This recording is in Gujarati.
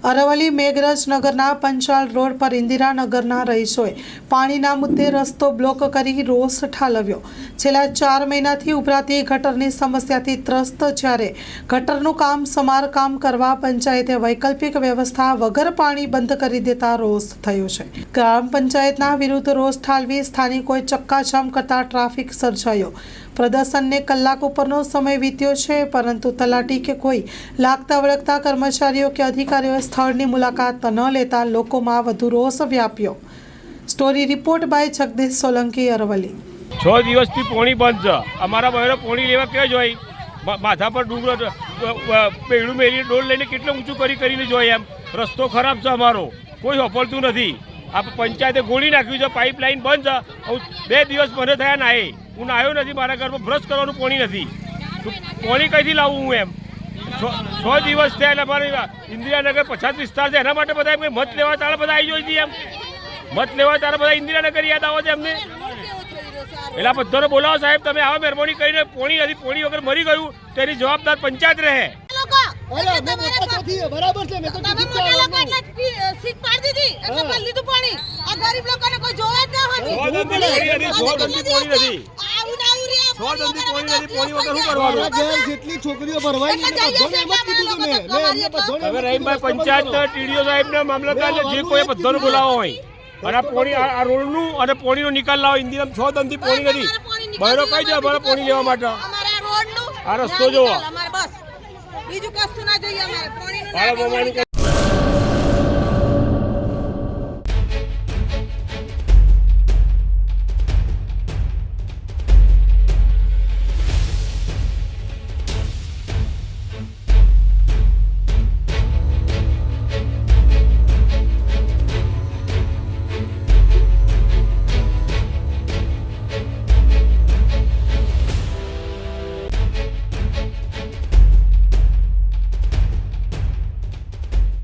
અરવલ્લી મેઘરજનગરના પંચાલ રોડ પર ઇન્દિરાનગરના રહીશોએ પાણીના મુદ્દે રસ્તો બ્લોક કરી રોષ ઠાલવ્યો। છેલ્લા 4 મહિનાથી ઉભરાતી ગટરની સમસ્યાથી ત્રસ્ત જ્યારે ગટરનું સમારકામ કરવા પંચાયતે વૈકલ્પિક વ્યવસ્થા વગર પાણી બંધ કરી દેતા રોષ થયો છે। ગ્રામ પંચાયતના વિરુદ્ધ રોષ ઠાલવી સ્થાનિકોએ ચક્કાજામ કરતા ટ્રાફિક સર્જાયો। પ્રદર્શનને કલાક ઉપરનો સમય વીત્યો છે, પરંતુ તલાટી કે કોઈ લાગતા વળગતા કર્મચારીઓ કે અધિકારીઓ સ્થળની મુલાકાત ન લેતા લોકોમાં વધુ રોષ વ્યાપ્યો। Story report by Jagdish Solanki, Aravalli. 6 દિવસથી પોણી બંધ છે। અમારા બહેરો પોણી લેવા કે જોઈ માથા પર ડુંગર પેડું મેલી ડોલ લઈને કેટલું ઊંચું કરીને જોઈએ। એમ રસ્તો ખરાબ છે, અમારો કોઈ સફળતું નથી। આ પંચાયતે ગોળી નાખ્યું છે, પાઇપલાઇન બંધ છે। 2 દિવસ મને થયા નાહે, હું નાહ્યો નથી। મારા ઘરમાં બ્રશ કરવાનું પાણી નથી, પાણી કઈથી લાવું હું? એમ 6 દિવસ થયા। અમારે ઇન્દિરાનગર 50 વિસ્તાર છે, એના માટે બધા મત લેવા તારા બધા આવી જોઈ એમ મત લેવા તારા બધા ઇન્દિરાનગર યાદ આવે છે એમને। એટલે આ બધાને બોલાવો સાહેબ, તમે આવા મહેરબાની કરીને પાણી નથી, પાણી વગર મરી ગયું તેની જવાબદાર પંચાયત રહે। બરાબર છે, મેં તો સીટ પાડી દીધી એટલે પર લીધું પાણી। આ ગરીબ લોકોને કોઈ જોવે જ ન હતી। જેટલી છોકરીઓ ભરવાઈ પંચાયત ટીડીઓ સાહેબ ને મામલતદાર જે કોઈ બધાને બોલાવો હોય અને પાણી આ રોડનું અને પાણીનો નિકાલ લાવો। ઇન્દિરા 6 દમથી પાણી નથી, બહેરો કઈ જાય અમારે પાણી લેવા માટે? અમારા રોડનું આ રસ્તો જોવો, અમારે બસ બીજું કશું ના જોઈએ। અમારે પાણીનું